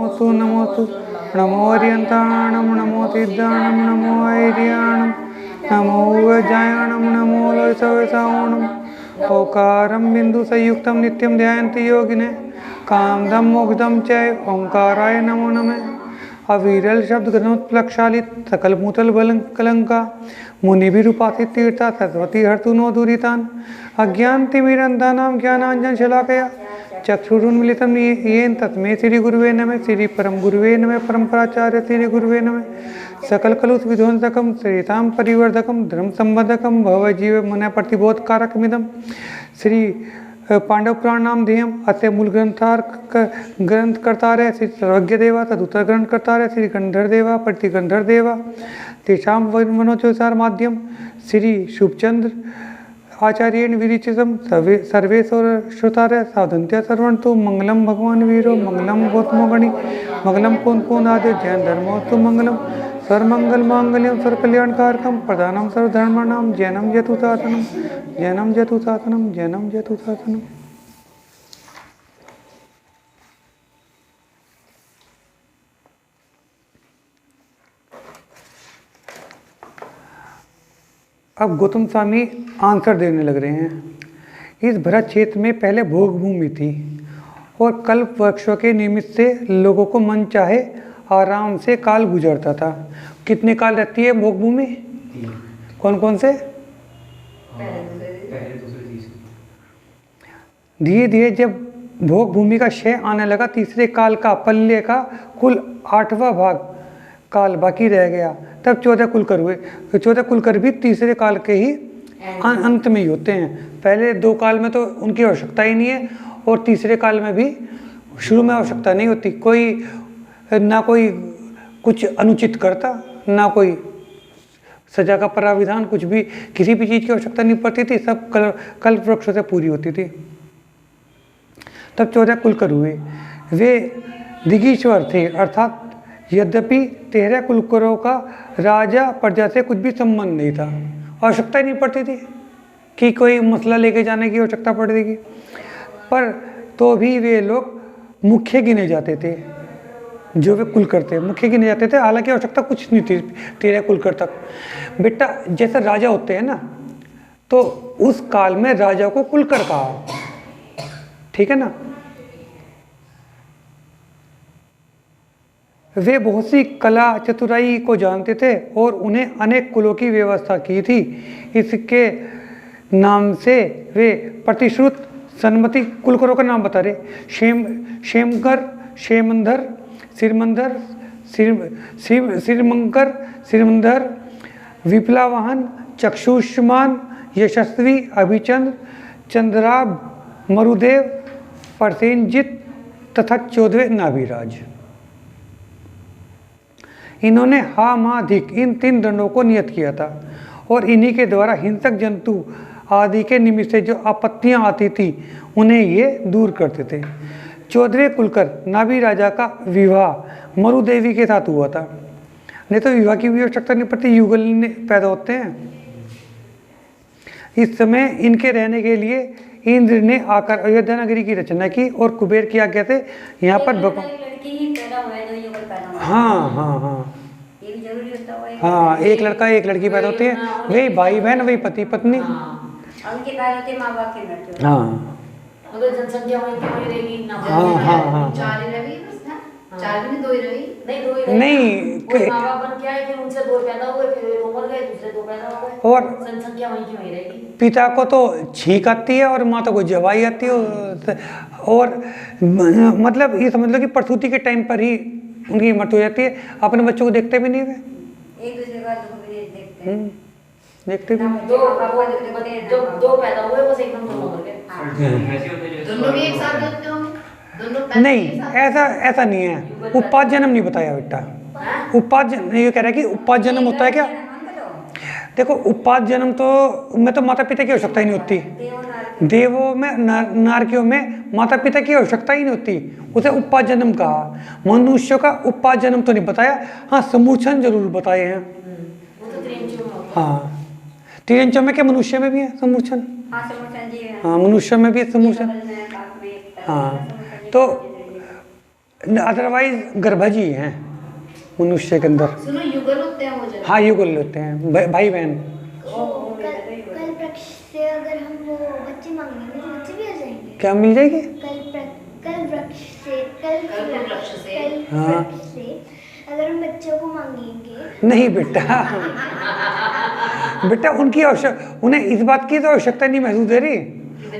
नमोस्तु नमोस्तु नमो अर्यन्ताणं नमो सिद्धाणं नमो ऐर्याणं नमो वज्रायणं नमो लोयसवसावणम् ओकारं बिंदु संयुक्तं नित्यं ध्यायन्ति योगिने कामदं मोक्षदं च ओंकाराय नमो नमः। अविरल शब्द ग्रंथोत्प्लक्षालित सकल मूतल बल कलंका मुनि विरूपासित तीर्था सरस्वती हर्तु नो दुरितान अज्ञान तिमिरंधानां ज्ञानांजन शलाकया चक्षुरुन्मिलितं येन तस्मै श्री गुरुवे नमः। श्री परम गुरुवे नमः। परम्पराचार्य श्री गुरुवे नमः। सकल कलुष विध्वंसकम श्रीतां परिवर्धकम धर्म संबंधकम भवजीव मन प्रतिबोधकारकमिदं श्री पांडव पुराण नाम ध्येयम अस्य मूल ग्रंथकर्तारः श्री सर्वज्ञ देवा तदुत्तर ग्रंथकर्तारः श्री गंधर देवा प्रतिगंधर देवा तेषां मनोचसार माध्यम श्री शुभचंद्र आचार्येण विरिचितं सर्वे श्रोतारः साधन्त्य सर्वन्तु मंगलम भगवान वीरो मंगलम गौतमो गणि मंगलम पुन आदि जैन धर्मोस्तु मंगलम सर्वमंगल मांगल्यम सर्वकल्याणकारकम प्रधानम सर्वधर्माणां जैनम जतुसासनम जैनम जतुसासनम जैनम जतुसासनम। अब गौतम स्वामी आंसर देने लग रहे हैं। इस भरत क्षेत्र में पहले भोग भूमि थी और कल्प वृक्षों के निमित्त से लोगों को मन चाहे आराम से काल गुजरता था। कितने काल रहती है भोग भूमि? कौन कौन से? धीरे धीरे जब भोग भूमि का क्षय आने लगा, तीसरे काल का पल्ले का कुल 8वां भाग काल बाकी रह गया, तब 14 कुलकर हुए। तो 14 कुलकर भी तीसरे काल के ही अंत में ही होते हैं। पहले 2 काल में तो उनकी आवश्यकता ही नहीं है और तीसरे काल में भी शुरू में आवश्यकता नहीं होती। कोई ना कोई कुछ अनुचित करता, ना कोई सजा का प्राविधान, कुछ भी किसी भी चीज़ की आवश्यकता नहीं पड़ती थी। सब कल्प वृक्षों से पूरी होती थी। तब 14 कुलकर हुए। वे दिगीश्वर थे, अर्थात यद्यपि 13 कुलकरों का राजा प्रजा से कुछ भी संबंध नहीं था। आवश्यकता ही नहीं पड़ती थी कि कोई मसला लेके जाने की आवश्यकता पड़ेगी, पर तो भी वे लोग मुख्य गिने जाते थे। जो वे कुलकर थे मुख्य गिने जाते थे, हालांकि आवश्यकता कुछ नहीं थी 13 कुलकर तक। बेटा जैसे राजा होते हैं ना, तो उस काल में राजा को कुलकर कहा, ठीक है ना। वे बहुत सी कला चतुराई को जानते थे और उन्हें अनेक कुलों की व्यवस्था की थी। इसके नाम से वे प्रतिश्रुत सन्मति कुलकरों का नाम बता रहे। क्षेमकर, क्षेमंधर, सिरमंधर, सिरमंकर, सिरमंधर, विप्लावाहन, चक्षुष्मान, यशस्वी, अभिचंद्र, चंद्राभ, मरुदेव, परसेनजित तथा 14वें नाभिराज। इन्होंने हामाधिक इन 3 दंडों को नियत किया था और इन्हीं के द्वारा हिंसक जंतु आदि के निमित्त से जो आपत्तियां आती थी उन्हें ये दूर करते थे। 14वें कुलकर नाभि राजा का विवाह मरुदेवी के साथ हुआ था। नहीं तो विवाह की भी आवश्यकता नहीं पड़ती, युगल पैदा होते हैं। इस समय इनके रहने के लिए इंद्र ने आकर अयोध्या नगरी की रचना की और कुबेर की आज्ञा से यहाँ पर हाँ एक लड़का एक लड़की पैदा होते हैं, वही भाई बहन, वही पति पत्नी। नहीं और पिता को तो छींक आती है और माता को जवाई आती है और मतलब ये समझ लो कि प्रसूति के टाइम पर ही उनकी मृत्यु हो जाती है। अपने बच्चों को देखते भी नहीं वे, एक दूसरे का देखते भी नहीं। दो पैदा हुए बस एकदम दोनों मर गए। दोनों भी एक साथ होते होंगे? नहीं, ऐसा नहीं है। उत्पाद जन्म नहीं बताया बेटा। उत्पाद ये कह रहा है कि उत्पाद जन्म होता है क्या? देखो उत्पाद जन्म तो में तो माता पिता की आवश्यकता ही नहीं होती। देवों में नारकियों में माता पिता की आवश्यकता ही नहीं होती, उसे उत्पाद जन्म कहा। मनुष्यों का उत्पाद जन्म तो नहीं बताया, हाँ समूर्छन जरूर बताए हैं। हाँ त्रियंचों में क्या मनुष्य में भी है समूर्छन? हाँ मनुष्य में भी है समूर्छन। हाँ तो अदरवाइज गर्भज ही हैं मनुष्य के अंदर। सुनो, युगल होते हैं वो जो। हाँ युगल होते हैं, भाई बहन। कल वृक्ष से अगर हम वो बच्चे मांगेंगे तो बच्चे भी आ जाएंगे। क्या मिल जाएगी? कल वृक्ष से हाँ। अगर हम बच्चों को मांगेंगे। नहीं बेटा बेटा उन्हें इस बात की तो आवश्यकता नहीं महसूस हो रही।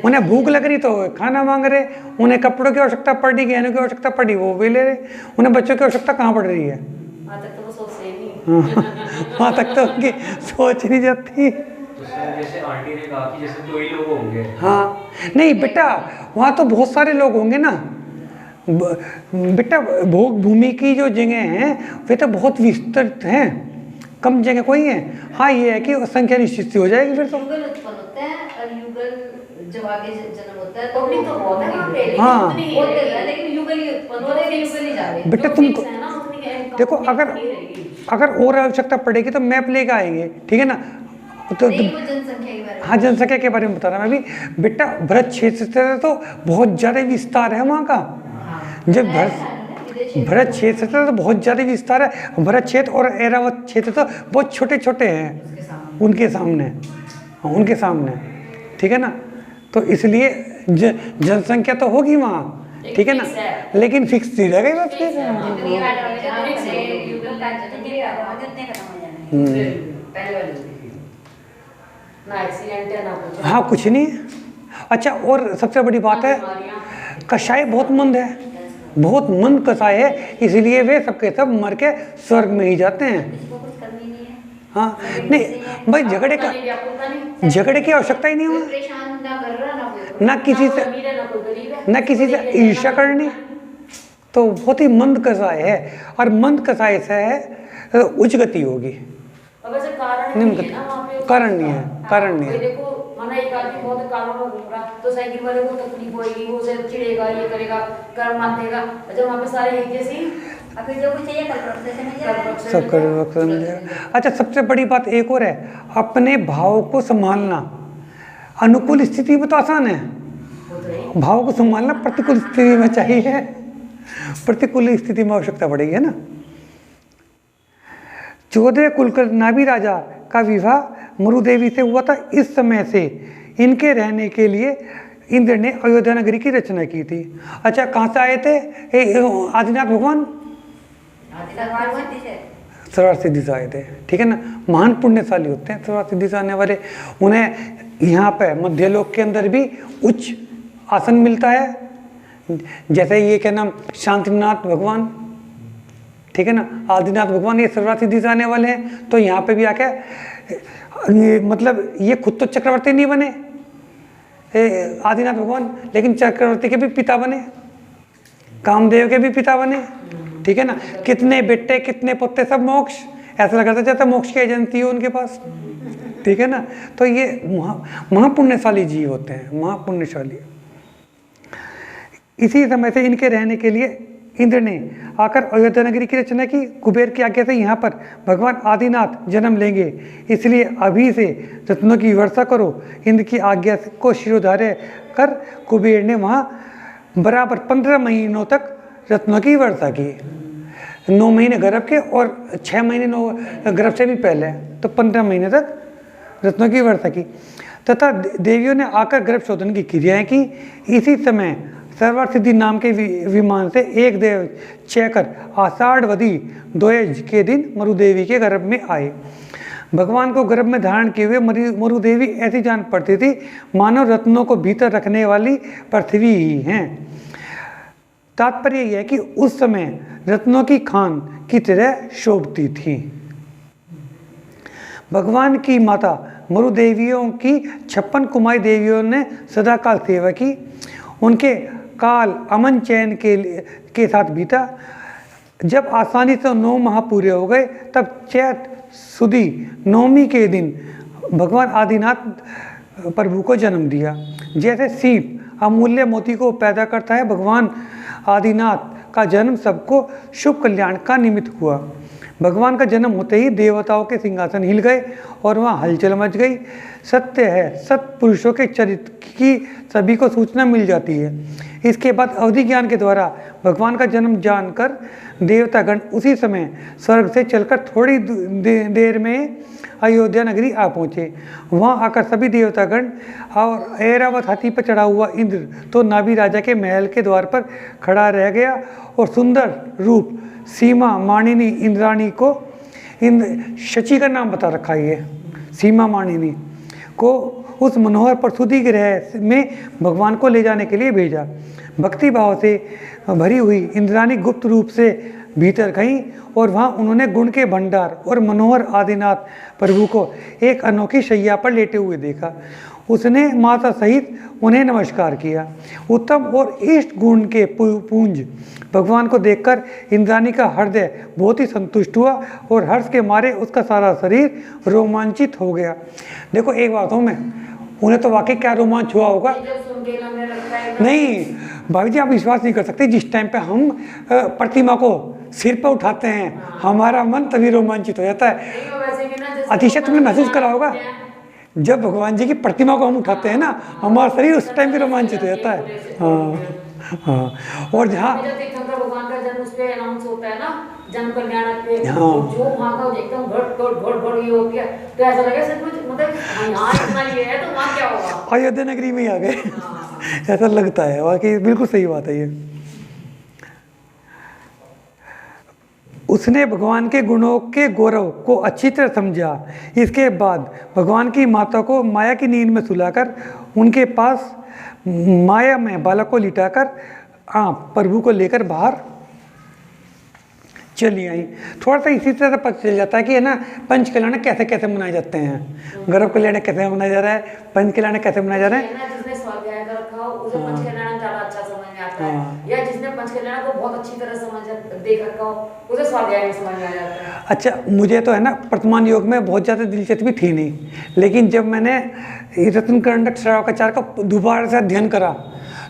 उन्हें भूख लग रही तो खाना मांग रहे, उन्हें कपड़ों की आवश्यकता पड़ रही, गहनों की आवश्यकता पड़ी, वो भी ले रहे। उन्हें बच्चों की आवश्यकता कहाँ पड़ रही है? वहाँ तक तो वो सोचते ही नहीं। वहाँ तक तो उनकी सोच नहीं जाती। जैसे आंटी ने कहा कि जैसे 2 ही लोग होंगे। हाँ नहीं बेटा, वहाँ तो बहुत सारे लोग होंगे ना बेटा। भोग भूमि की जो जगह हैं वे तो बहुत विस्तृत हैं, कम जगह कोई है। हाँ ये है कि संख्या निश्चित सी हो जाएगी फिर तो। युगल उत्पन्न होते हैं और युगल जब आगे जन्म होता है तो तो बहुत है वहाँ पे, लेकिन हाँ। उतनी ही है, लेकिन युगल ही उत्पन्न होते हैं, युगल ही जा रहे हैं। बेटा जो तुमको fix है ना, उतनी है, देखो, उतनी अगर नहीं रहेगी। और आवश्यकता पड़ेगी तो मैप लेकर आएंगे, ठीक है ना। तो नहीं, वो जनसंख्या के बारे में। हाँ जनसंख्या के बारे में बता रहा मैं अभी बेटा। भरत क्षेत्र से तो बहुत ज़्यादा विस्तार है वहाँ का। जब भरत क्षेत्र तो बहुत ज़्यादा विस्तार है। भरत क्षेत्र और ऐरावत क्षेत्र तो बहुत छोटे छोटे हैं उनके सामने, उनके सामने, ठीक है ना। तो इसलिए जनसंख्या तो होगी वहाँ, ठीक है ना, लेकिन फिक्स नहीं रहेगा बस फिर। हाँ कुछ नहीं है। अच्छा और सबसे बड़ी बात है, कषाय बहुत मंद है, बहुत मंद कषाय है, इसलिए वे सबके सब मर के स्वर्ग में ही जाते हैं। हाँ नहीं भाई, झगड़े की आवश्यकता ही नहीं हुआ, ना किसी से ईर्ष्या करनी। तो बहुत ही मंद कषाय है, और मंद कषाय से है उच्च गति होगी। कारण नहीं है, कारण नहीं है। देखो माना एक आदमी बहुत कालों में घूम रहा तो साइकिल वाले को तकलीफ होगी, वो उसे चिढ़ेगा, ये करेगा, कर मान देगा। जब वहाँ पे सारे एक जैसी अभी जो कुछ चाहिए सब कर मिल जाएगा। अच्छा सबसे बड़ी बात एक और है, अपने भाव को संभालना। अनुकूल स्थिति में तो आसान है, भाव को संभालना प्रतिकूल स्थिति में चाहिए, प्रतिकूल स्थिति में आवश्यकता पड़ेगी, है ना। 14 कुलकर नाभि राजा का विवाह मरुदेवी से हुआ था। इस समय से इनके रहने के लिए इंद्र ने अयोध्या नगरी की रचना की थी। अच्छा कहाँ से आए थे आदिनाथ भगवान? सर्वार्थ सिद्धि से आए थे, ठीक है ना। महान पुण्यशाली होते हैं सर्वार्थ सिद्धि से आने वाले। उन्हें यहाँ पे मध्यलोक के अंदर भी उच्च आसन मिलता है, जैसे ये क्या नाम शांतिनाथ भगवान, ठीक है ना, आदिनाथ भगवान, ये सर्वार्थ सिद्धि से आने वाले हैं। तो यहाँ पे भी आके मतलब ये खुद तो चक्रवर्ती नहीं बने आदिनाथ भगवान, लेकिन चक्रवर्ती के भी पिता बने, कामदेव के भी पिता बने, ठीक है ना। कितने बेटे कितने पुत्र, सब मोक्ष, ऐसा लगा था जैसे मोक्ष की एजेंसी हो उनके पास, ठीक है ना। तो ये महापुण्यशाली जीव होते हैं, महापुण्यशाली। इसी समय से इनके रहने के लिए इंद्र ने आकर अयोध्या नगरी की रचना की। कुबेर की आज्ञा से यहाँ पर भगवान आदिनाथ जन्म लेंगे, इसलिए अभी से रत्नों की वर्षा करो। इंद्र की आज्ञा को शिरोधार्य कर कुबेर ने वहाँ बराबर 15 महीनों तक रत्नों की वर्षा की। 9 महीने गर्भ के और 6 महीने गर्भ से भी पहले, तो 15 महीने तक रत्नों की वर्षा की। तथा देवियों ने आकर गर्भ शोधन की क्रियाएं की। इसी समय सर्वार्थ सिद्धि नाम के विमान से एक देव चयकर आषाढ़वदी द्विज के दिन मरुदेवी के गर्भ में आए। भगवान को गर्भ में धारण किए हुए मरुदेवी ऐसी जान पड़ती थी मानो रत्नों को भीतर रखने वाली पृथ्वी ही हैं। तात्पर्य यह है कि उस समय रत्नों की खान की तरह शोभती थी। भगवान की माता मरुदेवियों की 56 कुमारी देवियों ने सदाकाल सेवा की। उनके काल अमन चैन के साथ बीता। जब आसानी से 9 माह पूरे हो गए तब चैत सुदी नवमी के दिन भगवान आदिनाथ प्रभु को जन्म दिया। जैसे सीप अमूल्य मोती को पैदा करता है, भगवान आदिनाथ का जन्म सबको शुभ कल्याण का निमित्त हुआ। भगवान का जन्म होते ही देवताओं के सिंहासन हिल गए और वहाँ हलचल मच गई। सत्य है, सत्पुरुषों के चरित्र की सभी को सूचना मिल जाती है। इसके बाद अवधि ज्ञान के द्वारा भगवान का जन्म जानकर देवतागण उसी समय स्वर्ग से चलकर थोड़ी देर में अयोध्या नगरी आ पहुँचे। वहाँ आकर सभी देवतागण और ऐरावत हाथी पर चढ़ा हुआ इंद्र तो नाभि राजा के महल के द्वार पर खड़ा रह गया और सुंदर रूप सीमा मानिनी इंद्राणी को शची का नाम बता रखा है, ये सीमा मानिनी को उस मनोहर प्रसूति गृह में भगवान को ले जाने के लिए भेजा। भक्ति भाव से भरी हुई इंद्राणी गुप्त रूप से भीतर गईं और वहाँ उन्होंने गुण के भंडार और मनोहर आदिनाथ प्रभु को एक अनोखी शैया पर लेटे हुए देखा। उसने माता सहित उन्हें नमस्कार किया। उत्तम और इष्ट गुण के पुंज भगवान को देखकर इंद्राणी का हृदय बहुत ही संतुष्ट हुआ और हर्ष के मारे उसका सारा शरीर रोमांचित हो गया। देखो एक बात हूँ मैं, उन्हें तो वाकई क्या रोमांच हुआ होगा। नहीं भाभी जी, आप विश्वास नहीं कर सकते, जिस टाइम पे हम प्रतिमा को सिर पर उठाते हैं हमारा मन तभी रोमांचित हो जाता है। अतिशय तुमने महसूस करा होगा, जब भगवान जी की प्रतिमा को हम उठाते हैं ना, हमारा शरीर उस टाइम पे रोमांचित हो जाता है। हाँ हाँ। और जहाँ भगवान का जन्म उस पे अनाउंस होता है ना, जन्म कल्याण पे, हाँ। जो वहाँ का देखता हूँ घट घट घट ये होती है, तो ऐसा लगे सब कुछ मतलब यहाँ इतना ये है तो वहाँ क्या होगा। अयोध्या नगरी में ही आ गए। ऐसा लगता है, वाकई बिल्कुल सही बात है ये। उसने भगवान के गुणों के गौरव को अच्छी तरह समझा। इसके बाद भगवान की माता को माया की नींद में सुलाकर उनके पास माया में बालक को लिटाकर आप प्रभु को लेकर बाहर चली आई। थोड़ा सा इसी तरह पता चल जाता है कि है ना, पंच कल्याण कैसे कैसे मनाए जाते हैं। गर्भ कल्याण कैसे मनाया जा रहा है, पंच कल्याण कैसे मनाया जा रहा है। जिसने स्वाध्याय कर रखा हो उसे पंच कल्याण ज्यादा अच्छा समझ में आता है, या जिसने पंच कल्याण को बहुत अच्छी तरह समझ देख रखा हो उसे स्वाध्याय में समझ में आ जाता है। अच्छा, मुझे तो है ना वर्तमान योग में बहुत ज़्यादा दिलचस्पी थी नहीं, लेकिन जब मैंने रत्न कंडक श्रावकाचार्य का दोबारा से अध्ययन करा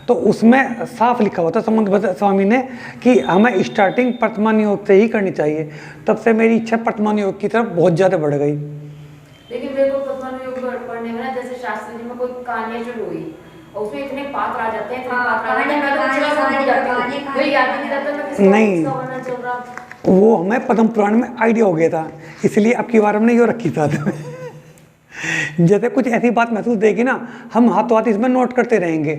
तो उसमें साफ लिखा हुआ था संबंध स्वामी ने कि हमें स्टार्टिंग वर्तमान योग से ही करनी चाहिए। तब से मेरी इच्छा वर्तमान योग की तरफ बहुत ज़्यादा बढ़ गई। लेकिन मेरे को वर्तमान योग पढ़ने में ना, जैसे शास्त्री जी में कोई कहानियाँ शुरू हुई और उसमें इतने पात्र आ जाते हैं, नहीं वो हमें पद्म पुराण में आइडिया हो गया था, इसलिए अब की बार हमने यो रखी था। जैसे कुछ ऐसी बात महसूस देगी ना, हम हाथों हाथ इसमें नोट करते रहेंगे,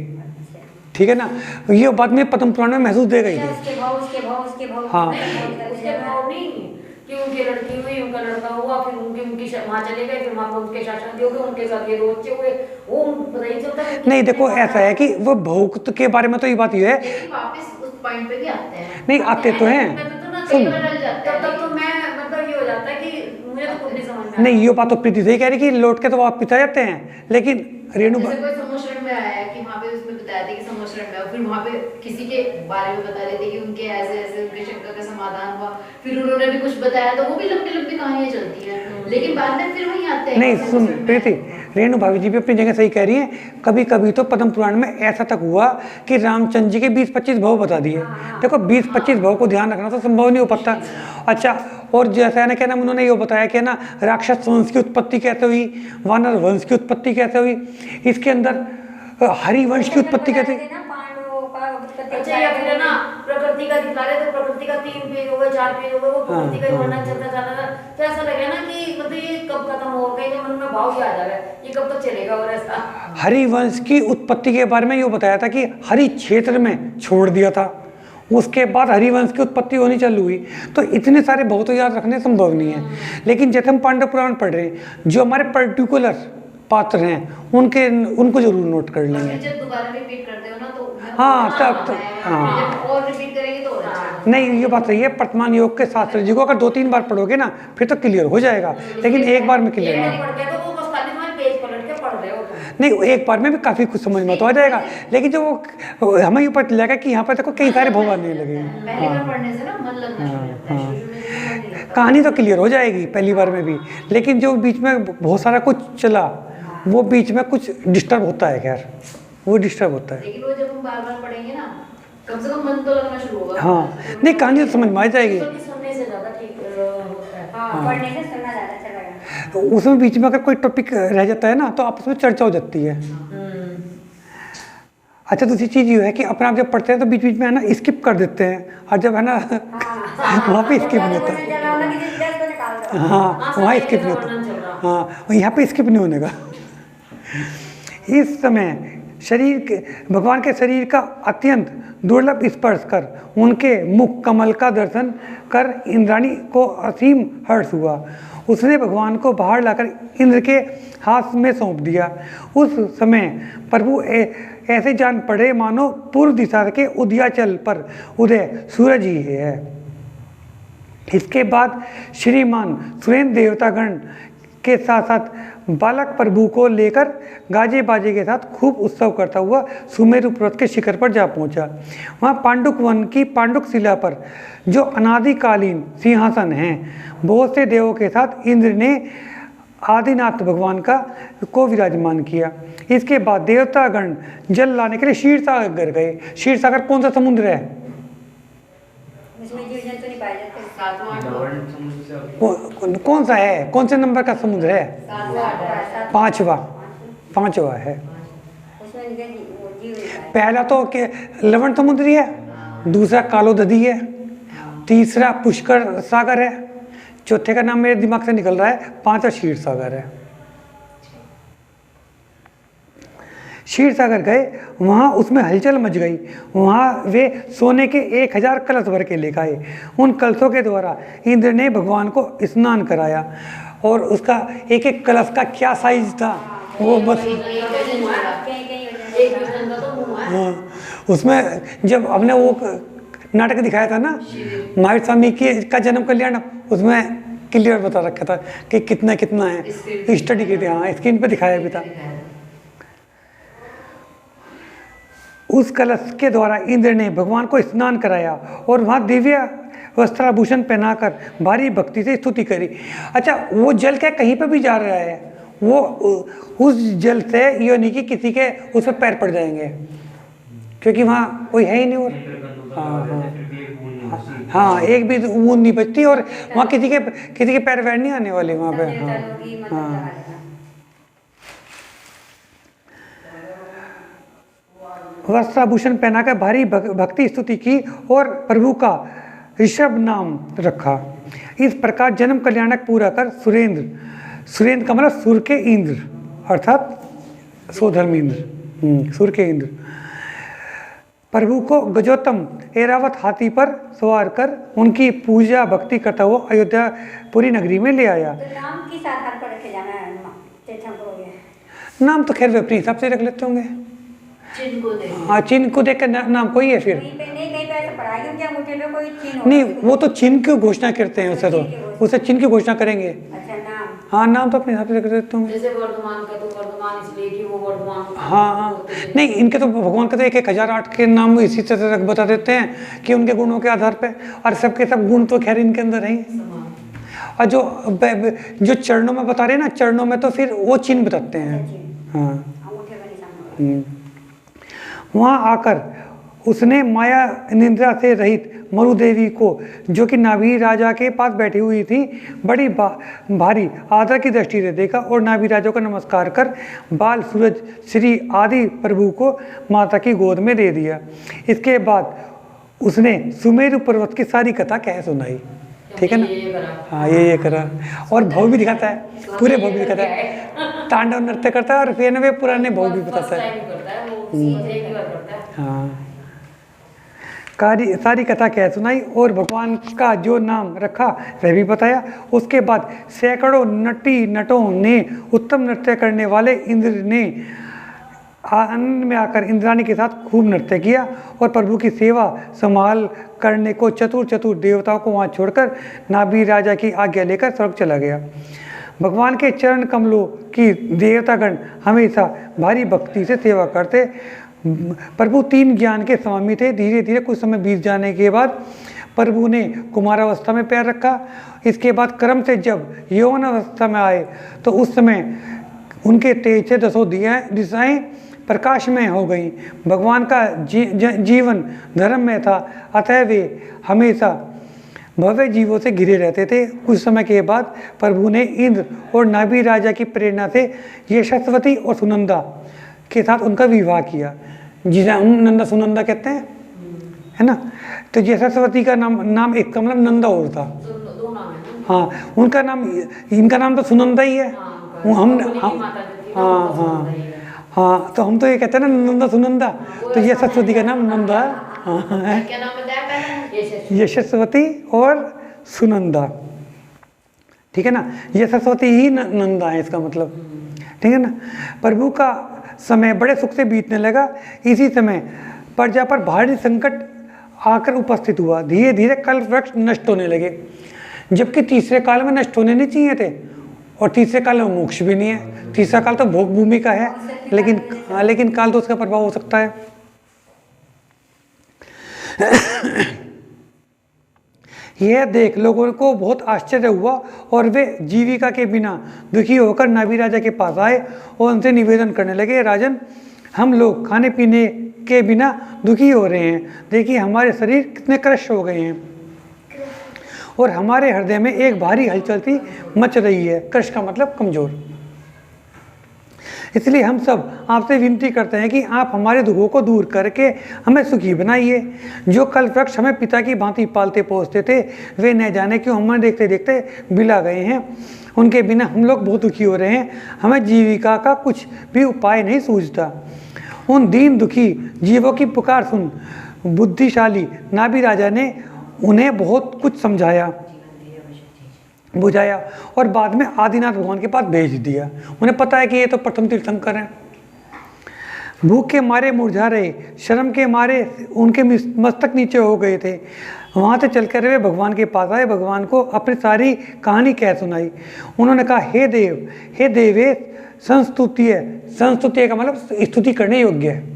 ठीक है ना। ये बात में पद्म पुराण में महसूस दे गई थी। हाँ कि उनकी लड़की हुई, उनका लड़का हुआ, फिर उनकी वहाँ चले गए, फिर वहाँ पर उनके शासन हो गए, उनके साथ ये बच्चे हुए, वो पता ही चलता है। नहीं देखो ऐसा है कि वो भौक के बारे में तो ये बात ये है, वापस उस पॉइंट पे भी आते हैं। नहीं आते तो हैं, सुन तब तो मैं मतलब ये हो जाता है कि मुझे तो खुद नहीं समझ में। नहीं ये बात तो प्रीति सही कह रही कि लौट के तो वापस आ जाते हैं, लेकिन रेणु जैसे कोई समोशरण में आया है कि वहाँ पे उसमें बताया था कि समोशरण में, फिर वहाँ पे किसी के बारे में बता रहे थे कि उनके ऐसे ऐसे उनके शंका का समाधान हुआ, फिर उन्होंने भी कुछ बताया, तो वो भी लंबी लंबी कहानियां चलती हैं, लेकिन बाद में फिर वही आते हैं। नहीं सुन प्रीति, रेणु भाभी जी भी अपनी जगह सही कह रही हैं। कभी कभी तो पद्म पुराण में ऐसा तक हुआ कि रामचंद्र जी के 20-25 भव बता दिए। देखो 20-25 भव को ध्यान रखना तो संभव नहीं हो पाता। अच्छा, और जैसा है ना, क्या नाम उन्होंने ये बताया कि ना राक्षस वंश की उत्पत्ति कैसे हुई, वानर वंश की उत्पत्ति कैसे हुई, इसके अंदर हरिवंश की उत्पत्ति कैसे। अच्छा, या फिर ना प्रकृति का दिखला रहे तो प्रकृति का 3 पेज हो गए, 4 पेज हो गए, वो प्रकृति का वर्णन चलता जा रहा है, तो ऐसा लगे ना कि मतलब ये कब खत्म होगा, ये मन में भाव ही आ जा रहा है, ये कब तक चलेगा। और ऐसा हरिवंश की उत्पत्ति के बारे में ये बताया था कि हरि क्षेत्र में छोड़ दिया था, उसके बाद हरिवंश की उत्पत्ति होनी चालू हुई। तो इतने सारे बहुत याद रखने संभव नहीं है, लेकिन जैसे हम पांडव पुराण पढ़ रहे हैं, जो हमारे पर्टिकुलर पात्र हैं उनको जरूर नोट कर लेंगे। जब दोबारा रिपीट करते हो ना तो हाँ तब हाँ, और रिपीट करेंगे तो नहीं ये बात सही है। वर्तमान योग के शास्त्र जी को अगर 2-3 बार पढ़ोगे ना फिर तो क्लियर हो जाएगा, लेकिन एक बार में क्लियर नहीं। नहीं एक बार में भी काफ़ी कुछ समझ में तो आ जाएगा, लेकिन जो वो हमें ये पता चलेगा कि यहाँ पर देखो कई सारे भगवान नहीं लगे। पहली बार पढ़ने से ना मन लगना शुरू होता है, शुरू में तो मन नहीं लगता। कहानी तो क्लियर हो जाएगी पहली बार में भी, लेकिन जो बीच में बहुत सारा कुछ चला वो बीच में कुछ डिस्टर्ब होता है। खैर वो डिस्टर्ब होता है। लेकिन वो जब हम बार बार पढ़ेंगे ना कम से कम मन तो लगना शुरू होगा। हाँ, नहीं कहानी तो समझ में आ जाएगी। सुनने से ज्यादा ठीक होता है। हाँ, पढ़ने से सुनना ज़्यादा चलेगा। तो उसमें बीच में अगर कोई टॉपिक रह जाता है ना तो आपस में चर्चा हो जाती है। अच्छा, दूसरी चीज़ ये है कि अपना आप जब पढ़ते हैं तो बीच बीच में है ना स्किप कर देते हैं, और जब है ना वहाँ पे स्किप नहीं होता। हाँ, वहाँ स्किप नहीं होता। हाँ, यहाँ पे स्किप नहीं होने का। इस समय शरीर के भगवान के शरीर का अत्यंत दुर्लभ स्पर्श कर उनके मुख कमल का दर्शन कर इंद्राणी को असीम हर्ष हुआ। उसने भगवान को बाहर लाकर इंद्र के हाथ में सौंप दिया। उस समय प्रभु ऐसे जान पड़े मानो पूर्व दिशा के उदयाचल पर उदय सूरज ही है। इसके बाद श्रीमान सुरेंद्र देवतागण के साथ साथ बालक प्रभु को लेकर गाजे बाजे के साथ खूब उत्सव करता हुआ सुमेरु पर्वत के शिखर पर जा पहुंचा। वहाँ पांडुक वन की पांडुक शिला पर जो अनादिकालीन सिंहासन है, बहुत से देवों के साथ इंद्र ने आदिनाथ भगवान को विराजमान किया। इसके बाद देवतागण जल लाने के लिए क्षीर सागर गए। क्षीर सागर कौन सा समुद्र है? इसमें जीव जंतु नहीं पाए जाते। सातवां लवण समुद्र से अब कौन सा है? कौन से नंबर का समुद्र है? पांचवा है। उसमें जीव नहीं पाए। पहला तो लवण समुद्र है, दूसरा कालोदधी है, तीसरा पुष्कर सागर है, चौथे का नाम मेरे दिमाग से निकल रहा है, पांचवा क्षीर सागर है। क्षीर सागर गए, वहाँ उसमें हलचल मच गई। वहाँ वे सोने के 1000 कलश भर के लेकर आए। उन कलशों के द्वारा इंद्र ने भगवान को स्नान कराया, और उसका एक एक कलश का क्या साइज था वो बस। हाँ, उसमें जब हमने वो नाटक दिखाया था ना महावीर स्वामी का जन्म कल्याण, उसमें क्लियर बता रखा था कि कितना कितना है, स्टडी की थी। हाँ, स्क्रीन पे दिखाया भी था। उस कलश के द्वारा इंद्र ने भगवान को स्नान कराया और वहाँ दिव्य वस्त्राभूषण पहनाकर भारी भक्ति से स्तुति करी। अच्छा, वो जल क्या कहीं पे भी जा रहा है, वो उस जल से ये नहीं कि किसी के उस पर पैर पड़ जाएंगे, क्योंकि वहाँ कोई है ही नहीं। और हाँ, एक भी बूंद नहीं बचती, और वहाँ किसी के पैर वैर नहीं आने वाले वहाँ पे। हाँ, वस्त्राभूषण पहनाकर भारी भक्ति स्तुति की और प्रभु का ऋषभ नाम रखा। इस प्रकार जन्म कल्याणक पूरा कर सुरेंद्र का मतलब सुर के इंद्र, अर्थात स्वधर्म इंद्र, सुर के इंद्र प्रभु को गजोत्तम ऐरावत हाथी पर सवार कर उनकी पूजा भक्ति करता हुआ अयोध्यापुरी नगरी में ले आया। तो नाम किस आधार पर रखे जाना है? नाम तो खैर वे अपने हिसाब से रख लेते होंगे। चिन्ह को देख। हाँ, चिन्ह को देख कर नाम कोई है फिर। कहीं पे ऐसा पढ़ा है कि अंगूठे पे कोई चिन्ह नहीं, वो तो चिन्ह की घोषणा करते हैं, उसे चिन्ह की घोषणा करेंगे। अच्छा, नाम। हाँ, नाम तो अपने हिसाब से रख देते होंगे। जैसे वर्धमान का तो वर्धमान इसलिए कि वो वर्धमान। हाँ, नहीं, इनके तो भगवान के तो 1008 के नाम इसी तरह रख बता देते हैं कि उनके गुणों के आधार पे, और सबके सब गुण तो खैर इनके अंदर हैं। और जो चरणों में बता रहे हैं ना, चरणों में तो फिर वो चिन्ह बताते हैं। हाँ, अंगूठे पे निशान। वहाँ आकर उसने माया निद्रा से रहित मरुदेवी को, जो कि नाभि राजा के पास बैठी हुई थी, बड़ी भारी आदर की दृष्टि से देखा और नाभि राजा को नमस्कार कर बाल सूरज श्री आदि प्रभु को माता की गोद में दे दिया। इसके बाद उसने सुमेरु पर्वत की सारी कथा कह सुनाई। ठीक है ना? हाँ, ये करा, और भाव भी दिखाता है, पूरे भाव भी दिखाता है, तांडव नृत्य करता है, और फिर वे पुराने भाव भी बताता है। हाँ, सारी कथा कह सुनाई और भगवान का जो नाम रखा वह भी बताया। उसके बाद सैकड़ों नटों ने उत्तम नृत्य करने वाले इंद्र ने आनंद में आकर इंद्राणी के साथ खूब नृत्य किया और प्रभु की सेवा संभाल करने को चतुर देवताओं को वहाँ छोड़कर नाभि राजा की आज्ञा लेकर स्वर्ग चला गया। भगवान के चरण कमलों की देवतागण हमेशा भारी भक्ति से सेवा करते। प्रभु 3 ज्ञान के स्वामी थे। धीरे धीरे कुछ समय बीत जाने के बाद प्रभु ने कुमारावस्था में पैर रखा। इसके बाद क्रम से जब यौवन अवस्था में आए तो उस समय उनके तेज से 10 दिशाएं प्रकाशमय हो गई। भगवान का जीवन धर्म में था, अतः वे हमेशा भव्य जीवों से घिरे रहते थे। कुछ समय के बाद प्रभु ने इंद्र और नाभि राजा की प्रेरणा से यशस्वती और सुनंदा के साथ उनका विवाह किया, जिसे हम नंदा सुनंदा कहते हैं, है ना। तो यशस्वती का नाम एक का मतलब नंदा और था। दो नाम है ना। हाँ, उनका नाम, इनका नाम तो सुनंदा ही है। हाँ, तो हम तो ये कहते हैं ना नंदा सुनंदा, तो यशस्वती का नाम नंदा है। क्या नाम बताया पहले? यशस्वती और सुनंदा, ठीक है ना। यशस्वती ही नंदा है इसका मतलब, ठीक है ना। प्रभु का समय बड़े सुख से बीतने लगा। इसी समय प्रजा पर भारी संकट आकर उपस्थित हुआ। धीरे धीरे कल्प वृक्ष नष्ट होने लगे, जबकि तीसरे काल में नष्ट होने नहीं चाहिए थे, और तीसरे काल में मोक्ष भी नहीं है। तीसरा काल तो भोग भूमि का है, लेकिन काल तो उसका प्रभाव हो सकता है। यह देख लोगों को बहुत आश्चर्य हुआ और वे जीविका के बिना दुखी होकर नाभि राजा के पास आए और उनसे निवेदन करने लगे, राजन, हम लोग खाने पीने के बिना दुखी हो रहे हैं। देखिए हमारे शरीर कितने क्रश हो गए हैं और हमारे हृदय में एक भारी हलचल सी मच रही है। क्रश का मतलब कमजोर। इसलिए हम सब आपसे विनती करते हैं कि आप हमारे दुखों को दूर करके हमें सुखी बनाइए। जो कल वृक्ष हमें पिता की भांति पालते पोसते थे, वे न जाने क्यों हमें देखते देखते बिला गए हैं। उनके बिना हम लोग बहुत दुखी हो रहे हैं। हमें जीविका का कुछ भी उपाय नहीं सूझता। उन दीन दुखी जीवों की पुकार सुन बुद्धिशाली नाभि राजा ने उन्हें बहुत कुछ समझाया, बुझाया और बाद में आदिनाथ भगवान के पास भेज दिया। उन्हें पता है कि ये तो प्रथम तीर्थंकर हैं। भूख के मारे मुरझा रहे, शर्म के मारे उनके मस्तक नीचे हो गए थे। वहाँ से चलकर वे भगवान के पास आए, भगवान को अपनी सारी कहानी कह सुनाई। उन्होंने कहा, हे देव, हे देवेश, संस्तुति का मतलब स्तुति करने योग्य है।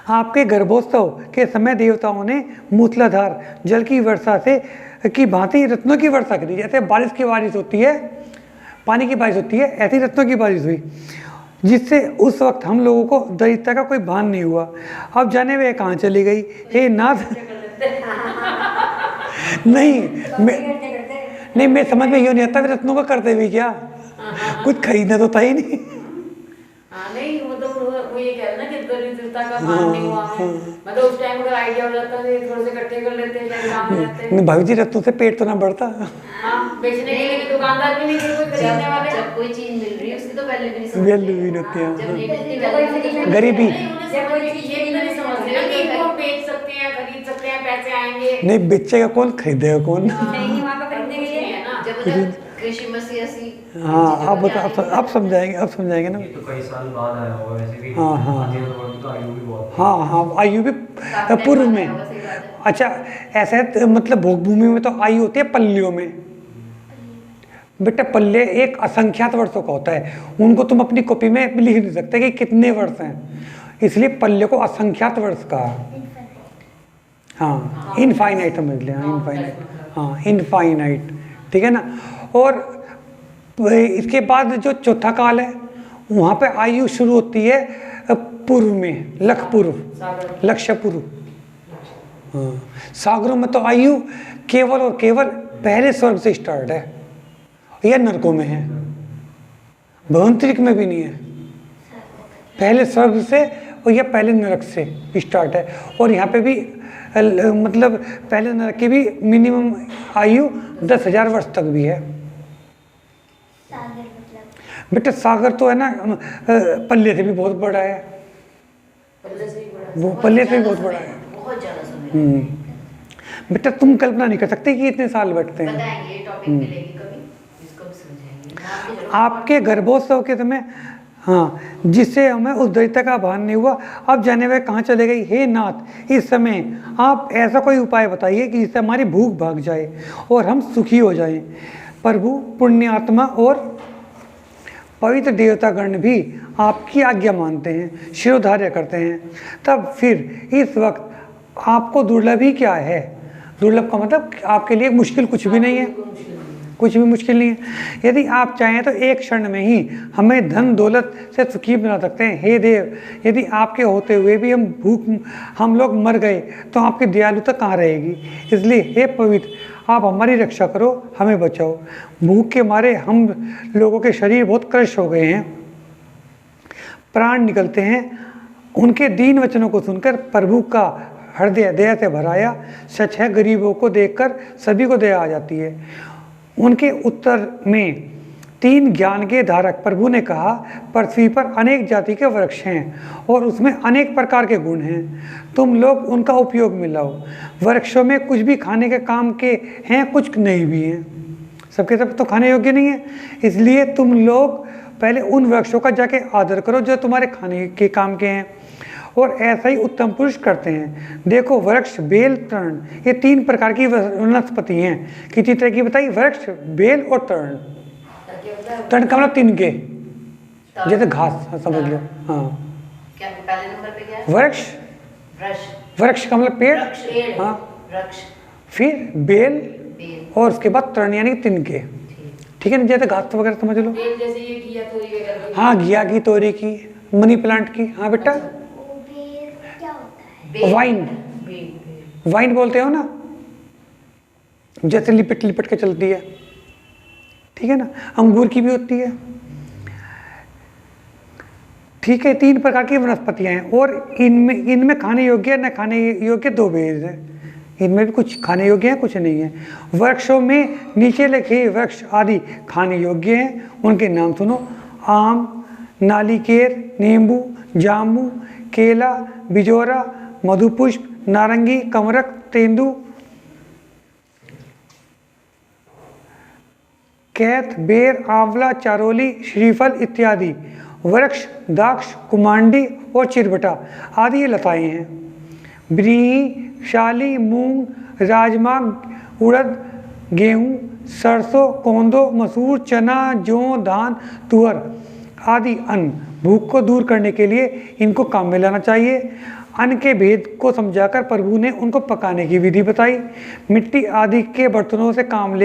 आपके गर्भोत्सव के समय देवताओं ने मूसलाधार जल की वर्षा से की भांति रत्नों की वर्षा करी। जैसे बारिश की बारिश होती है, पानी की बारिश होती है, ऐसी रत्नों की बारिश हुई, जिससे उस वक्त हम लोगों को दरिद्रता का कोई भान नहीं हुआ। अब जाने वे कहाँ चली गई। हे नाथ नहीं मैं समझ में यूँ नहीं आता, वे रत्नों का करते भी क्या, कुछ खरीदना तो था ही नहीं। नहीं मतलब वो ये कह रहे ना कि दरिद्रता का भान नहीं हुआ हमें। मतलब उस टाइम अगर आइडिया हो जाता है थोड़े से इकट्ठे कर लेते हैं, काम में जाते हैं। भाभी जी रत्नों से पेट तो ना बढ़ता। हाँ, बेचने के लिए दुकानदार भी नहीं थे, कोई खरीदने वाले। जब कोई चीज मिल रही है उसकी तो वैल्यू भी नहीं समझते। वैल्यू भी नहीं होती है। जब नहीं मिलती वैल्यू गरीबी ये नहीं समझते ना कि इनको बेच सकते हैं, खरीद सकते हैं, पैसे आएंगे। नहीं, बेचेगा कौन, खरीदेगा कौन। नहीं वहाँ पे खरीदने के लिए है ना। जब कृषि मसीह हाँ, आप समझाएंगे ना। ये तो कई साल बाद आया होगा वैसे भी। हाँ, तो आयु भी बहुत। हाँ, आयु भी पूर्व में। अच्छा, ऐसा है मतलब भोग भूमि में तो आयु होती है पल्लियों में। बेटा पल्ले एक असंख्यात वर्षों का होता है, उनको तुम अपनी कॉपी में लिख नहीं सकते कि कितने वर्ष हैं, इसलिए पल्ले को असंख्यात वर्ष का। हाँ, इनफाइनाइट समझ लें। हाँ, इनफाइनाइट। हाँ, इनफाइनाइट, ठीक है ना। और इसके बाद जो चौथा काल है, वहाँ पे आयु शुरू होती है पूर्व में, लक्ष्य पूर्व। हाँ, सागरों में तो आयु केवल और केवल पहले स्वर्ग से स्टार्ट है, या नरकों में है, भवंतरिक में भी नहीं है। पहले स्वर्ग से और या पहले नरक से स्टार्ट है। और यहाँ पे भी मतलब पहले नरक की भी मिनिमम आयु 10,000 वर्ष तक भी है। बेटा सागर तो है ना पल्ले से भी बहुत बड़ा है, वो पल्ले से भी बहुत बड़ा है, बहुत ज्यादा समय। बेटा तुम कल्पना नहीं कर सकते कि इतने साल बैठते हैं। बताएंगे, टॉपिक मिलेगी कभी, इसको भी समझाएंगे। आपके गर्भोत्सव के समय, हाँ, जिससे हमें उस दरिद्रता का भान नहीं हुआ। अब जाने वे कहाँ चले गई। हे नाथ, इस समय आप ऐसा कोई उपाय बताइए कि जिससे हमारी भूख भाग जाए और हम सुखी हो जाएं। प्रभु पुण्यात्मा और पवित्र देवतागण भी आपकी आज्ञा मानते हैं, शिरोधार्य करते हैं। तब फिर इस वक्त आपको दुर्लभ ही क्या है। दुर्लभ का मतलब आपके लिए मुश्किल कुछ भी नहीं है, कुछ भी मुश्किल नहीं है। यदि आप चाहें तो एक क्षण में ही हमें धन दौलत से सुखी बना सकते हैं। हे देव, यदि आपके होते हुए भी हम लोग मर गए तो आपकी दयालुता कहाँ रहेगी। इसलिए हे पवित्र, आप हमारी रक्षा करो, हमें बचाओ। भूख के मारे हम लोगों के शरीर बहुत क्रश हो गए हैं, प्राण निकलते हैं। उनके दीन वचनों को सुनकर प्रभु का हृदय दया से भराया। सच है, गरीबों को देखकर सभी को दया आ जाती है। उनके उत्तर में 3 ज्ञान के धारक प्रभु ने कहा, पृथ्वी पर अनेक जाति के वृक्ष हैं और उसमें अनेक प्रकार के गुण हैं। तुम लोग उनका उपयोग में लाओ। वृक्षों में कुछ भी खाने के काम के हैं, कुछ नहीं भी हैं। सबके सब तो खाने योग्य नहीं है। इसलिए तुम लोग पहले उन वृक्षों का जाके आदर करो जो तुम्हारे खाने के काम के हैं, और ऐसा ही उत्तम पुरुष करते हैं। देखो, वृक्ष, बेल, तृण, ये 3 प्रकार की वनस्पति हैं। कितनी तरह की बताई? वृक्ष, बेल और तृण। तृण का मतलब तिनके, जैसे घास, समझ लो। हाँ, क्या पहले नंबर पे क्या है? वृक्ष। वृक्ष का मतलब पेड़। हाँ, वृक्ष, फिर बेल, और उसके बाद तृण यानी तिनके। ठीक है ना, जैसे घास वगैरह समझ लो। बेल जैसे ये घिया तोरी वगैरह। हाँ, घिया की, तोरी की, मनी प्लांट की। हाँ बेटा, वो बेल क्या होता है? वाइन, वाइन बोलते हो ना, जैसे लिपट लिपट के चलती है। ठीक है ना, अंगूर की भी होती है। ठीक है, 3 प्रकार की वनस्पतियां हैं, और इनमें खाने योग्य न खाने योग्य 2 भेद हैं। इनमें भी कुछ खाने योग्य हैं, कुछ नहीं है। वृक्षों में नीचे लिखे वृक्ष आदि खाने योग्य हैं। उनके नाम सुनो: आम, नालिकेर, नींबू, जामू, केला, बिजोरा, मधुपुष्प, नारंगी, कमरक, तेंदू, कैथ, बेर, आंवला, चारोली, श्रीफल इत्यादि। वृक्ष दाक्ष, कुमांडी और चिरबटा आदि ये लताएं हैं। ब्रीही, शाली, मूंग, राजमा, उड़द, गेहूं, सरसों, कोंदो, मसूर, चना, जौ, धान, तुअर आदि अन्न। भूख को दूर करने के लिए इनको काम में लाना चाहिए। अन्न के भेद को समझाकर प्रभु ने उनको पकाने की विधि बताई। मिट्टी आदि के बर्तनों से काम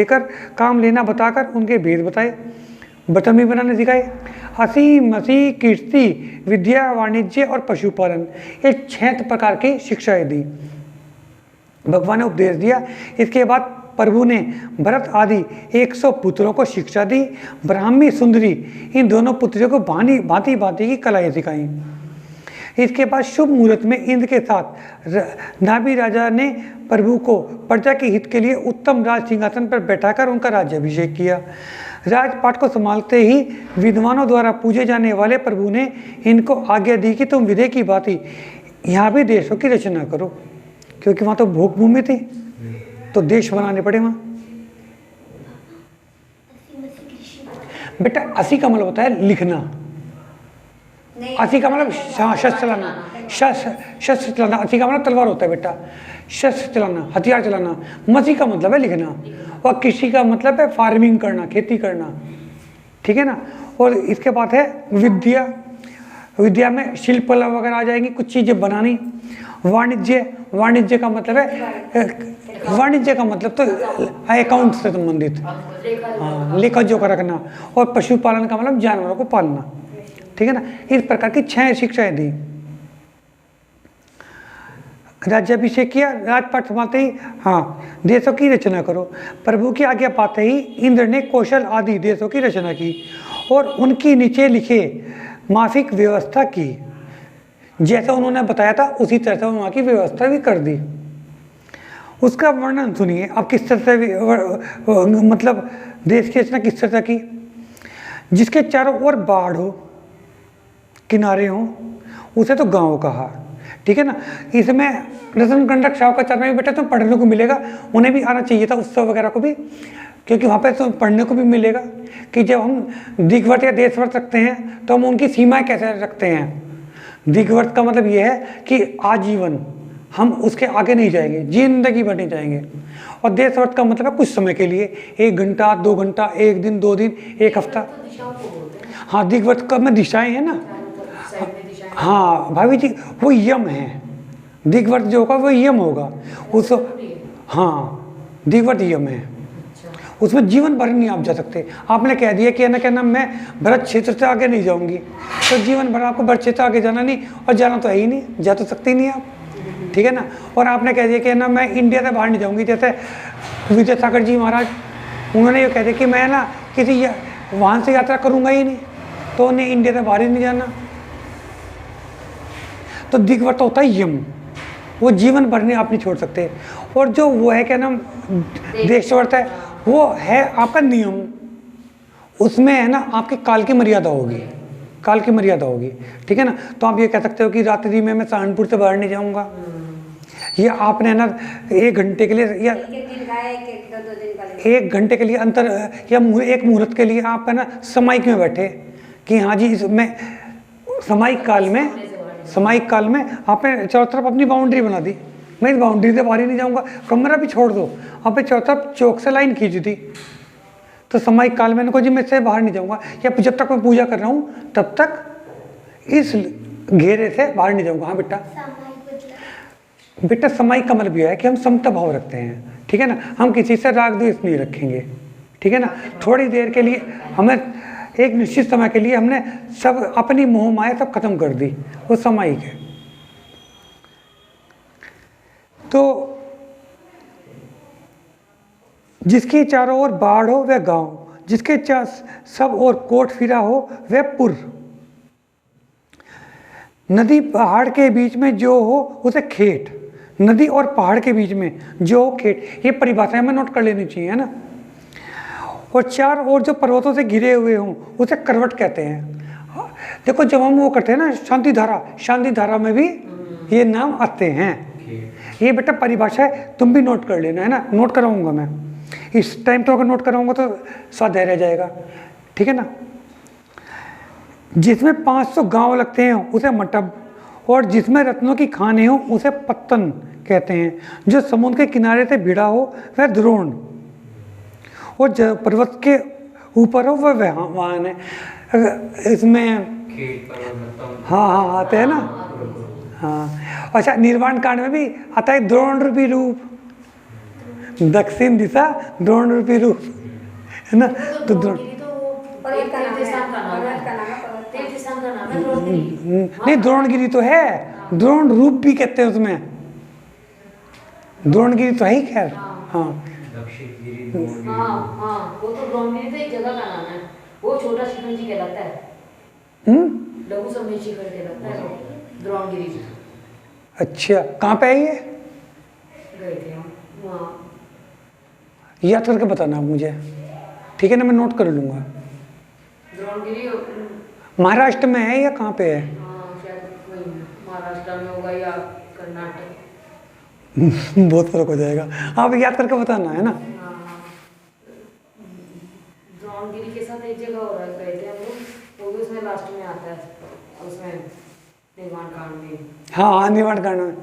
लेना बताकर उनके भेद बताए। बर्तन भी बनाने सिखाए। हंसी, मसी, कृषि, विद्या, वाणिज्य और पशुपालन, ये 6 प्रकार की शिक्षाएं दी, भगवान ने उपदेश दिया। इसके बाद प्रभु ने भरत आदि 100 पुत्रों को शिक्षा दी। ब्राह्मी, सुंदरी, इन दोनों पुत्रों को भांति भांति की कलाएं सिखाई। इसके बाद शुभ मुहूर्त में इंद्र के साथ नाभि राजा ने प्रभु को प्रजा के हित के लिए उत्तम राज सिंहासन पर बैठाकर उनका राज्याभिषेक किया। राजपाट को संभालते ही विद्वानों द्वारा पूजे जाने वाले प्रभु ने इनको आज्ञा दी कि तुम विदय की भांति यहाँ भी देशों की रचना करो, क्योंकि वहाँ तो भोग भूमि थी, तो देश बनाने पड़े वहाँ। बेटा, 80 का मतलब होता है लिखना। 80 का मतलब शस्त्र चलाना, शस्त्र चलाना। 80 का मतलब तलवार होता है बेटा, शस्त्र चलाना, हथियार चलाना। मसी का मतलब है लिखना, और कृषि का मतलब है फार्मिंग करना, खेती करना। ठीक है ना। और इसके बाद है विद्या। विद्या में शिल्पकला वगैरह आ जाएंगी, कुछ चीज़ें बनानी। वाणिज्य का मतलब है, वाणिज्य का मतलब तो अकाउंट से संबंधित, हाँ, लेखा जोखा रखना। और पशुपालन का मतलब जानवरों को पालना। ठीक है ना। इस प्रकार की 6 शिक्षाएं दी। राज्याभिषेक किया, राजपाट संभालते ही हाँ देशों की रचना करो। प्रभु की आज्ञा पाते ही इंद्र ने कौशल आदि देशों की रचना की और उनकी नीचे लिखे माफिक व्यवस्था की। जैसा उन्होंने बताया था उसी तरह से वहाँ की व्यवस्था भी कर दी। उसका वर्णन सुनिए अब किस तरह से मतलब देश की रचना किस तरह की। जिसके चारों ओर बाढ़ हो, किनारे हो, उसे तो गांव कहा। ठीक है ना। इसमें रतन कंडक शाह का चरण भी बेटा तो पढ़ने को मिलेगा, उन्हें भी आना चाहिए था उत्सव वगैरह को भी, क्योंकि वहाँ पे तो पढ़ने को भी मिलेगा कि जब हम दिग्वर्त या देशवर्त रखते हैं तो हम उनकी सीमाएं कैसे रखते हैं। दिग्वर्त का मतलब यह है कि आजीवन हम उसके आगे नहीं जाएंगे, जिंदगी भर नहीं जाएंगे। और देशवर्त का मतलब है कुछ समय के लिए, 1 घंटा 2 घंटा, 1 दिन 2 दिन, 1 हफ्ता। हाँ, दिग्वर्त का में दिशाएं हैं ना। हाँ भाभी जी, वो यम है। दिग्वर्त जो होगा वो यम होगा उस, हाँ दिग्वर्त यम है। उसमें जीवन भर नहीं आप जा सकते। आपने कह दिया कि है ना क्या नाम मैं भरत क्षेत्र से आगे नहीं जाऊंगी, तो जीवन भर आपको भरत क्षेत्र से आगे जाना नहीं, और जाना तो है ही नहीं, जा तो सकते ही नहीं आप, ठीक है ना। और आपने कह दिया कि ना मैं इंडिया से बाहर नहीं जाऊंगी, जैसे विद्यासागर जी महाराज, उन्होंने ये कह दिया कि मैं ना किसी वाहन से यात्रा करूंगा ही नहीं, तो उन्हें इंडिया से बाहर ही नहीं जाना। तो दिग्वर्त होता है यम, वो जीवन भर नहीं आप नहीं छोड़ सकते। और जो वो है क्या नाम देशवर्त है, वो है आपका नियम, उसमें है ना आपकी काल की मर्यादा होगी, काल की मर्यादा होगी, ठीक है ना। तो आप ये कह सकते हो कि रात्रि में मैं सहारनपुर से बाहर नहीं जाऊंगा, ये आपने ना 1 घंटे के लिए या 1 घंटे के लिए अंतर या एक मुहूर्त के लिए आप है ना समाइक में बैठे कि हाँ जी इसमें समाइक काल में आपने चारों तरफ अपनी बाउंड्री बना दी, मैं इस बाउंड्री से बाहर ही नहीं जाऊंगा, कमरा भी छोड़ दो, आपने चारों तरफ चौक से लाइन खींची थी, तो समाइक काल में को जी मैं इससे बाहर नहीं जाऊंगा, या जब तक मैं पूजा कर रहा हूँ तब तक इस घेरे से बाहर नहीं जाऊंगा। हाँ बेटा समाइक का मतलब यह है कि हम समता भाव रखते हैं, ठीक है ना, हम किसी से राग द्वेष नहीं रखेंगे, ठीक है ना। थोड़ी देर के लिए हमें एक निश्चित समय के लिए हमने सब अपनी मोह माया सब खत्म कर दी, वो समाइक है। तो जिसके चारों ओर बाढ़ हो वह गांव, जिसके सब ओर कोट फिरा हो वह पुर, नदी पहाड़ के बीच में जो हो उसे खेत, नदी और पहाड़ के बीच में जो हो खेत, ये परिभाषाएं हमें नोट कर लेनी चाहिए, है ना। और चार ओर जो पर्वतों से घिरे हुए हों उसे करवट कहते हैं। देखो जब हम वो करते हैं ना शांति धारा में भी ये नाम आते हैं। ये बेटा परिभाषा है, तुम भी नोट कर लेना, है ना, नोट कराऊंगा मैं इस टाइम, तो अगर नोट कराऊंगा तो स्वाध्याय रह जाएगा, ठीक है ना। जिसमें 500 गांव लगते हैं उसे मटब, और जिसमें रत्नों की खाने हो उसे पत्तन कहते हैं। जो समुद्र के किनारे से भिड़ा हो वह द्रोण, और जो पर्वत के ऊपर हो वह वाहन है। इसमें हाँ आते हैं ना, हाँ। अच्छा निर्वाण कांड में भी आता है द्रोण रूपी रूप, दक्षिण दिशा द्रोण रूपी रूप, है ना। तो द्रोण नहीं, द्रोणगिरी तो है, द्रोण रूप भी कहते हैं उसमें, द्रोणगिरी तो है ही खैर, हाँ वो तो द्रोणगिरी तो एक जगह का नाम है, वो छोटा शिखर जी कहलाता है, लघु समेत शिखर कहलाता है द्रोणगिरी। अच्छा कहाँ पे है ये? गए थे हम वहाँ, याद करके बताना मुझे, ठीक है ना, मैं नोट कर लूँगा। द्रोणगिरी महाराष्ट्र में है या कहाँ पे है? शायद महाराष्ट्र में होगा या कर्नाटक। बहुत फर्क हो जाएगा, आप याद करके बताना, है ना। द्रोणगिरी के साथ एक जगह और गए थे हम लोग, वो भी उसमें लास्ट में आता है, उसमें निर्वाण कांड में। हाँ निर्वाण कांड में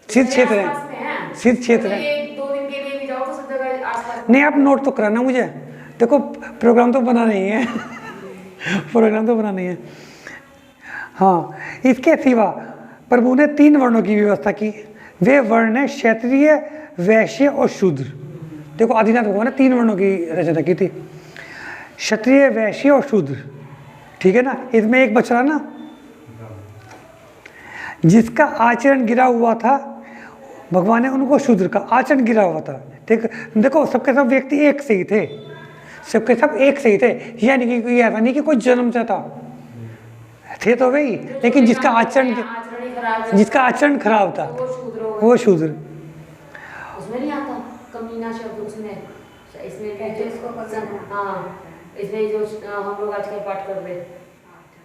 सिद्ध क्षेत्र है, सिद्ध क्षेत्र है। 2 दिन के लिए भी जाओ तो सब जगह आसपास। नहीं आप नोट तो कराना मुझे, देखो प्रोग्राम तो बना नहीं है प्रोग्राम तो बना नहीं है। हाँ इसके सिवा प्रभु ने 3 वर्णों की व्यवस्था की, वे वर्ण है क्षत्रिय वैश्य और शूद्र। देखो आदिनाथ भगवान ने 3 वर्णों की रचना की थी, क्षत्रिय वैश्य और शूद्र, ठीक है ना। इसमें एक बच रहा ना, जिसका आचरण गिरा हुआ था भगवान ने उनको शूद्र का आचरण गिरा हुआ था, ठीक। देखो सबके सब व्यक्ति एक से ही थे, सबके सब एक से ही थे, यानी कि ऐसा नहीं कि कोई जन्म से था, थे तो वही, लेकिन जिसका आचरण खराब था वो शूद्र। उसमें नहीं आता कमीना शब्द, उसमें इसमें जो हम लोग आजकल पाठ कर रहे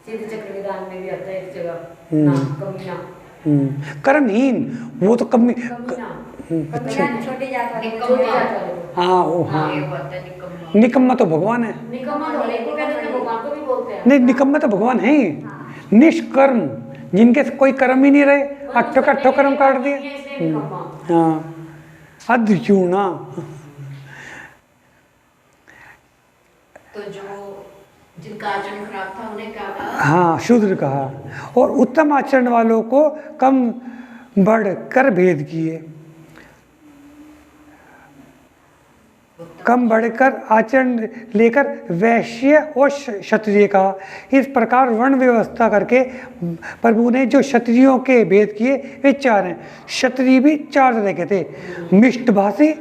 सिद्ध चक्र विधान में भी आता है एक जगह नाम कमीना, कर्महीन, वो तो कमी अच्छा छोटे जात वाले, हाँ वो हाँ निकम्मा तो भगवान है, निकम्मा तो भगवान को भी बोलते हैं। नहीं निकम्मा तो भगवान है ही, निष्कर्म जिनके कोई कर्म ही नहीं रहे, अट्ठो कर्म काट दिए, हाँ अद्यूणा। तो जो जिनका आचरण खराब था उन्हें क्या कहा? हाँ शूद्र कहा, और उत्तम आचरण वालों को कम बढ़ कर भेद किए। कम बढ़कर आचरण लेकर वैश्य और क्षत्रिय का, इस प्रकार वर्ण व्यवस्था करके प्रभु ने जो क्षत्रियों के भेद किए वे 4 हैं। क्षत्रिय भी 4 तरह के थे। मिष्टभाषी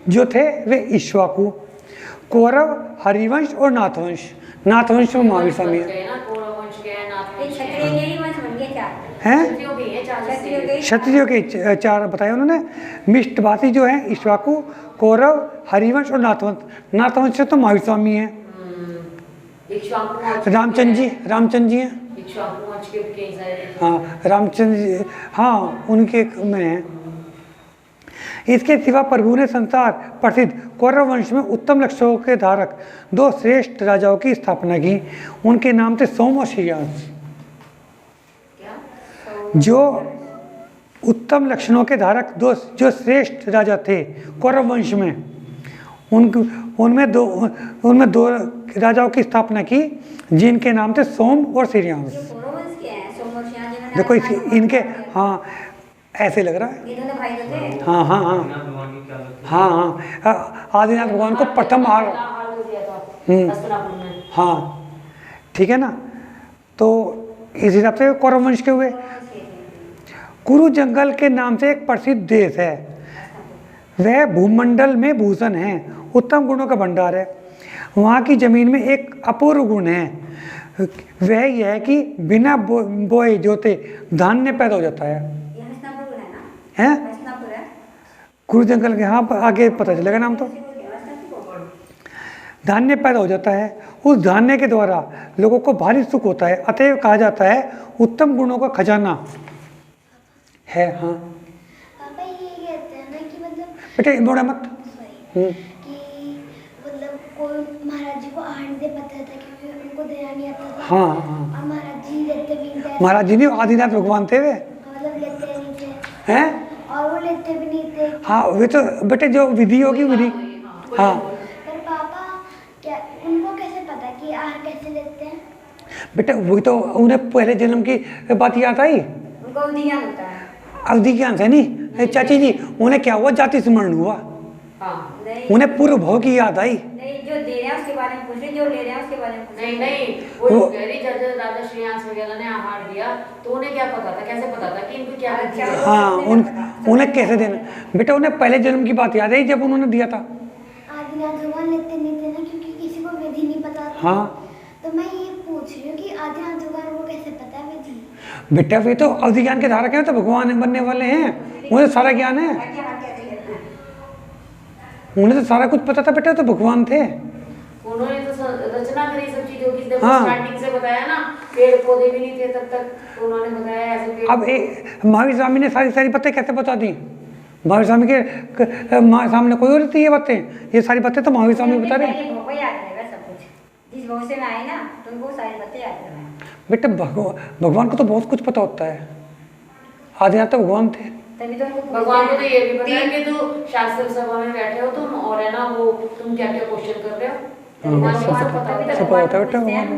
जो थे वे इक्ष्वाकु, कौरव, हरिवंश और नाथवंश। नाथवंश में महावीर स्वामी है। हैं क्षत्रियो के 4 बताए उन्होंने। मिष्टभाषी जो है इक्ष्वाकु, कौरव, हरिवंश और नाथवंश। नाथवंश से तो महावीर स्वामी है। रामचंद्र जी हैं। हाँ रामचंद्र जी, हाँ उनके में है। इसके सिवा प्रभु ने संसार प्रसिद्ध कौरव वंश में उत्तम लक्षणों के धारक 2 श्रेष्ठ राजाओं की स्थापना की। उनके नाम थे सोम और श्रेयांश। जो उत्तम लक्षणों के धारक 2 जो श्रेष्ठ राजा थे कौरव वंश में, उनमें दो राजाओं की स्थापना की जिनके नाम थे सोम और श्रेयांश। देखो इनके, हाँ ऐसे लग रहा है। हाँ हाँ हाँ हाँ हाँ आदिनाथ भगवान को प्रथम हार। हाँ ठीक है ना। तो इस हिसाब से कौरव वंश के हुए। कुरु जंगल के नाम से एक प्रसिद्ध देश है। वह भूमंडल में भूषण है, उत्तम गुणों का भंडार है। वहाँ की जमीन में एक अपूर्व गुण है, वह यह है कि बिना बोए जोते धान्य पैदा हो जाता है। हैं? कुरु जंगल के, हाँ आगे पता चलेगा नाम। तो धान्य पैदा हो जाता है, उस धान्य के द्वारा लोगों को भारी सुख होता है, अतएव कहा जाता है उत्तम गुणों का खजाना है। हाँ पापा ये कहते हैं ना कि मतलब बेटे बोला मत। कि मतलब कोई महाराज जी को आहट दे पाता था क्योंकि उनको देना नहीं आता था। हाँ हाँ और महाराज जी लेते भी नहीं थे। महाराज जी नहीं, आदिनाथ भगवान थे वे। मतलब लेते नहीं थे। हैं? और वो लेते भी नहीं थे। हाँ वे तो बेटे जो विधि होगी विधि। हाँ पर पापा क्या उनको कैसे पता कि आहार कैसे लेते हैं? बेटा वही तो उन्हें पहले जन्म की बात याद आई। उनको अवधि ज्ञान होता है। अवधि ज्ञान से नहीं चाची जी, उन्हें क्या हुआ, जाति स्मरण हुआ। हाँ नहीं उन्हें पूर्व भोग की याद आई। नहीं, जो दे रहे हैं उसके बारे में पूछ रहे, जो ले रहे हैं उसके बारे में पूछ रहे। नहीं नहीं वो कह रही जब राजा श्रेयांश वगैरह ने आहार दिया तो उन्हें क्या पता था, कैसे पता था कि इनको क्या अच्छा, दिया? हाँ उन्हें कैसे देना। बेटा उन्हें पहले जन्म की बात याद आई जब उन्होंने दिया था। आदिनाथ भगवान लेते नहीं थे ना क्योंकि किसी को विधि नहीं पता था। हाँ तो मैं ये पूछ रही हूँ कि आदिनाथ भगवान को कैसे पता है विधि? बेटा वे तो अवधि ज्ञान के धारक हैं, तो भगवान बनने वाले हैं, उन्हें सारा ज्ञान है। उन्हें तो सारा कुछ पता था बेटा, तो भगवान थे। उन्होंने तो रचना करी सब चीजों की। देखो हाँ। स्टार्टिंग से बताया ना, पेड़ पौधे भी नहीं थे तब तक, तो उन्होंने बताया ऐसे पेड़। अब महावीर स्वामी ने सारी बातें कैसे बता दी? महावीर स्वामी के सामने कोई और रहती है बातें, ये सारी बातें तो महावीर स्वामी बता रहे हैं। भोग याद रहेगा सब कुछ, जिस भोग से में आए ना तो उनको सारी बातें याद रहेगा। बेटा भगवान को तो बहुत कुछ पता होता है। आदिनाथ तो भगवान थे। तभी तो उनको भगवान को तो ये भी पता है कि तू शास्त्र सभा में बैठे हो तुम, और है ना वो तुम क्या क्या क्वेश्चन कर रहे हो। भगवान को सब पता होता है। सब पता होता है बेटा भगवान को।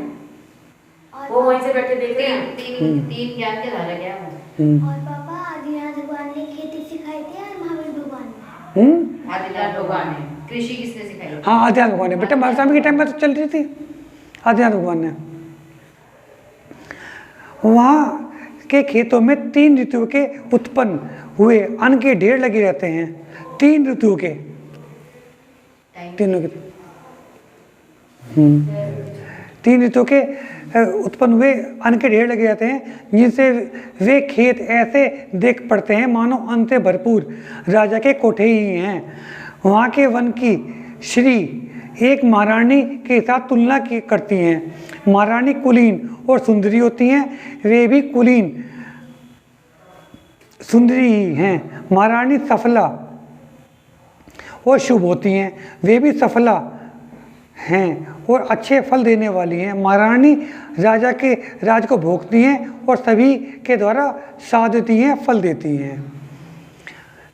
और वो वहीं से बैठे देख रहे हैं। तीन ज्ञान के धारा क्या है। और पापा आदिनाथ भगवान ने खेती सिखाई थी या महावीर भगवान ने? आदिनाथ भगवान ने। कृषि किसने सिखाई? हाँ आदिनाथ भगवान ने। बेटा महावीर स्वामी के टाइम में तो चल रही थी आदिनाथ भगवान ने। वहाँ के खेतों में 3 ऋतुओं के उत्पन्न हुए अन्न के ढेर लगे रहते हैं। 3 ऋतुओं के, तीनों के 3 ऋतुओं के उत्पन्न हुए अन्न के ढेर लगे रहते हैं, जिनसे वे खेत ऐसे देख पड़ते हैं मानो अन्न से भरपूर राजा के कोठे ही हैं। वहाँ के वन की श्री एक महारानी के साथ तुलना करती हैं। महारानी कुलीन और सुंदरी होती हैं, वे भी कुलीन सुंदरी ही हैं। महारानी सफला और शुभ होती हैं, वे भी सफला हैं और अच्छे फल देने वाली हैं। महारानी राजा के राज को भोगती हैं और सभी के द्वारा साथ देती हैं, फल देती हैं।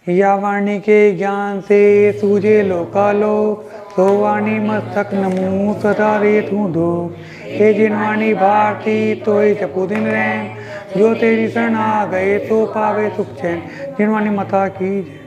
या वाणी के ज्ञान से सूझे लोकालोक, तो वाणी मस्तक नमो सदा रेतु दो। हे जिन वाणी भारती तो जपू दिन रैन, जो तेरी शरण आ गए तो पावे सुख चैन। जिन वाणी माता की जय।